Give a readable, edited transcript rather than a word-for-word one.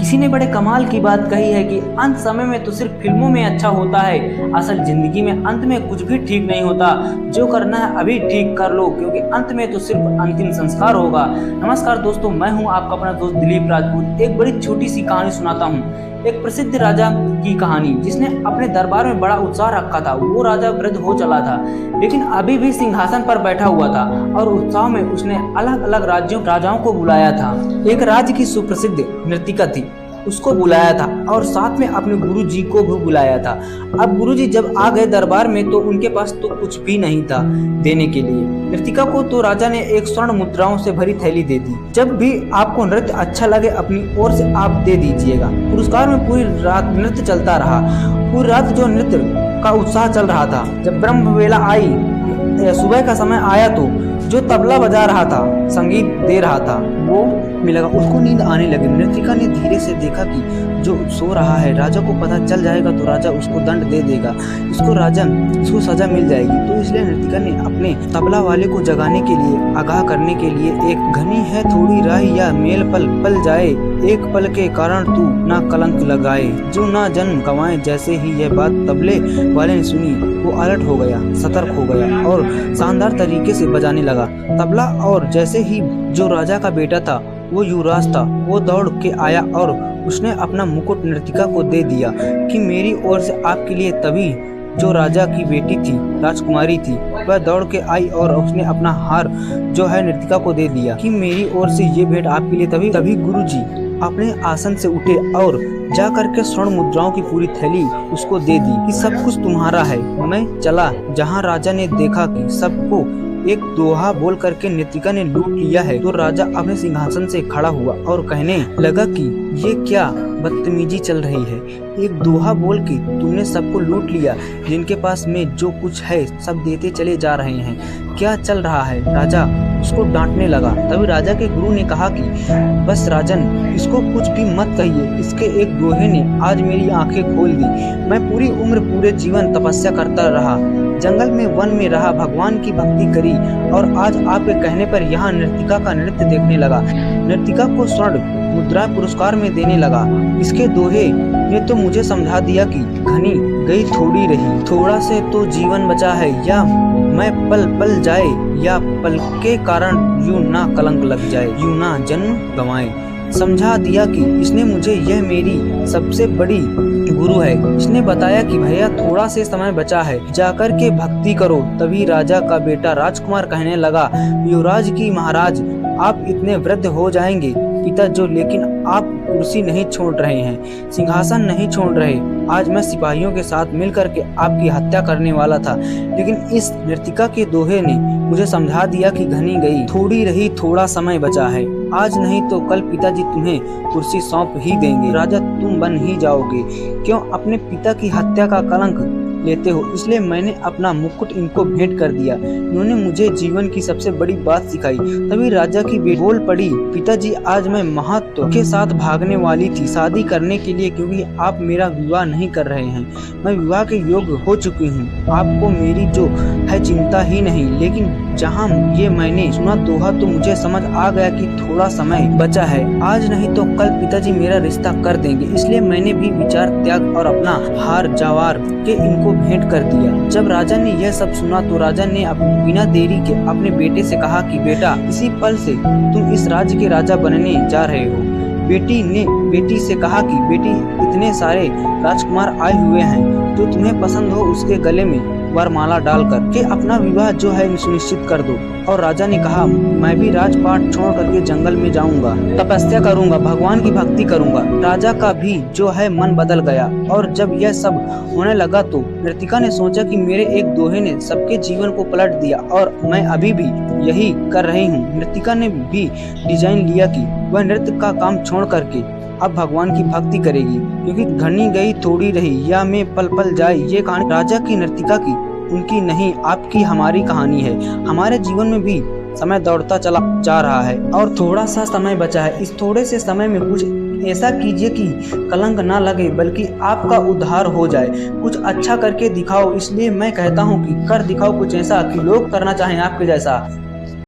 किसी ने बड़े कमाल की बात कही है कि अंत समय में तो सिर्फ फिल्मों में अच्छा होता है, असल जिंदगी में अंत में कुछ भी ठीक नहीं होता। जो करना है अभी ठीक कर लो, क्योंकि अंत में तो सिर्फ अंतिम संस्कार होगा। नमस्कार दोस्तों, मैं हूं आपका अपना दोस्त दिलीप राजपूत। एक बड़ी छोटी सी कहानी सुनाता हूं। एक प्रसिद्ध राजा की कहानी जिसने अपने दरबार में बड़ा उत्साह रखा था। वो राजा वृद्ध हो चला था, लेकिन अभी भी सिंहासन पर बैठा हुआ था और उत्साह में उसने अलग अलग राजाओं को बुलाया था। एक राज्य की सुप्रसिद्ध नर्तिका थी, उसको बुलाया था और साथ में अपने गुरुजी को भी बुलाया था। अब गुरुजी जब आ गए दरबार में तो उनके पास तो कुछ भी नहीं था देने के लिए। नर्तिका को तो राजा ने एक स्वर्ण मुद्राओं से भरी थैली दे दी। जब भी आपको नृत्य अच्छा लगे अपनी ओर से आप दे दीजिएगा। पुरस्कार में पूरी रात नृत्य चलता रहा। पूरी रात जो नृत्य का उत्साह चल रहा था। जब ब्रह्म वेला आई या सुबह का समय आया तो जो तबला बजा रहा था, संगीत दे रहा था, वो मिलेगा। उसको नींद आने लगी। नर्तिका ने धीरे से देखा कि जो सो रहा है, राजा को पता चल जाएगा तो राजा उसको दंड दे देगा, इसको सजा मिल जाएगी। तो इसलिए नर्तिका ने अपने तबला वाले को जगाने के लिए, आगाह करने के लिए, एक घनी है थोड़ी राह या मेल पल पल जाए, एक पल के कारण तू ना कलंक लगाए, जो ना जन्म गवाए। जैसे ही यह बात तबले वाले ने सुनी, वो अलर्ट हो गया, सतर्क हो गया और शानदार तरीके से बजाने लगा तबला। और जैसे ही जो राजा का बेटा था, वो युवराज था, वो दौड़ के आया और उसने अपना मुकुट नर्तिका को दे दिया कि मेरी ओर से आपके लिए। तभी जो राजा की बेटी थी, राजकुमारी थी, वह दौड़ के आई और उसने अपना हार जो है नर्तिका को दे दिया कि मेरी ओर से ये भेंट आपके लिए। तभी गुरुजी अपने आसन से उठे और जा करके स्वर्ण मुद्राओं की पूरी थैली उसको दे दी कि सब कुछ तुम्हारा है। मैं चला। जहाँ राजा ने देखा कि सबको एक दोहा बोल करके नर्तिका ने लूट लिया है, तो राजा अपने सिंहासन से खड़ा हुआ और कहने लगा कि ये क्या बदतमीजी चल रही है। एक दोहा बोल के तुमने सबको लूट लिया, जिनके पास में जो कुछ है सब देते चले जा रहे हैं, क्या चल रहा है। राजा उसको डांटने लगा। तभी राजा के गुरु ने कहा कि बस राजन, इसको कुछ भी मत कहिए। इसके एक दोहे ने आज मेरी आंखें खोल दी। मैं पूरी उम्र पूरे जीवन तपस्या करता रहा, जंगल में वन में रहा, भगवान की भक्ति करी और आज आपके कहने पर यहाँ नर्तिका का नृत्य देखने लगा। नर्तिका को स्वर्ण मुद्रा पुरस्कार में देने लगा। इसके दोहे ने तो मुझे समझा दिया कि घनी गई थोड़ी रही, थोड़ा से तो जीवन बचा है, या मैं पल पल जाए, या पल के कारण यूं ना कलंक लग जाए, यूं ना जन्म गंवाए। समझा दिया कि इसने मुझे, यह मेरी सबसे बड़ी गुरु है। इसने बताया कि भैया थोड़ा से समय बचा है, जाकर के भक्ति करो। तभी राजा का बेटा राजकुमार कहने लगा, युवराज की महाराज, आप इतने वृद्ध हो जाएंगे पिता जो, लेकिन आप कुर्सी नहीं छोड़ रहे हैं, सिंहासन नहीं छोड़ रहे। आज मैं सिपाहियों के साथ मिलकर के आपकी हत्या करने वाला था, लेकिन इस नर्तिका के दोहे ने मुझे समझा दिया कि घनी गई थोड़ी रही, थोड़ा समय बचा है। आज नहीं तो कल पिताजी तुम्हें कुर्सी सौंप ही देंगे, राजा तुम बन ही जाओगे। क्यों अपने पिता की हत्या का कलंक लेते हो? इसलिए मैंने अपना मुकुट इनको भेंट कर दिया। इन्होंने मुझे जीवन की सबसे बड़ी बात सिखाई। तभी राजा की बेटी बोल पड़ी, पिताजी आज मैं महत्व के साथ भागने वाली थी शादी करने के लिए, क्योंकि आप मेरा विवाह नहीं कर रहे हैं। मैं विवाह के योग्य हो चुकी हूँ, आपको मेरी जो है चिंता ही नहीं। लेकिन जहाँ ये मैंने सुना दोहा तो मुझे समझ आ गया कि थोड़ा समय बचा है, आज नहीं तो कल पिताजी मेरा रिश्ता कर देंगे। इसलिए मैंने भी विचार त्याग और अपना हार जवार के इनको भेंट कर दिया। जब राजा ने यह सब सुना तो राजा ने बिना देरी के अपने बेटे से कहा कि बेटा, इसी पल से तुम इस राज्य के राजा बनने जा रहे हो। बेटी ने बेटी से कहा कि बेटी, इतने सारे राजकुमार आए हुए हैं, जो तुम्हें पसंद हो उसके गले में वरमाला डालकर के अपना विवाह जो है सुनिश्चित कर दो। और राजा ने कहा, मैं भी राजपाट छोड़ करके जंगल में जाऊंगा, तपस्या करूंगा, भगवान की भक्ति करूंगा। राजा का भी जो है मन बदल गया। और जब यह सब होने लगा तो नर्तिका ने सोचा कि मेरे एक दोहे ने सबके जीवन को पलट दिया और मैं अभी भी यही कर रही हूँ। नर्तिका ने भी डिजाइन लिया कि वह नृत्य का काम छोड़ करके अब भगवान की भक्ति करेगी, क्योंकि घनी गई थोड़ी रही, या मैं पल पल जाए। ये कहानी राजा की नर्तिका की उनकी नहीं, आपकी हमारी कहानी है। हमारे जीवन में भी समय दौड़ता चला जा रहा है और थोड़ा सा समय बचा है। इस थोड़े से समय में कुछ ऐसा कीजिए कि कलंक ना लगे, बल्कि आपका उद्धार हो जाए। कुछ अच्छा करके दिखाओ। इसलिए मैं कहता हूँ कि कर दिखाओ कुछ ऐसा कि लोग करना चाहें आपके जैसा।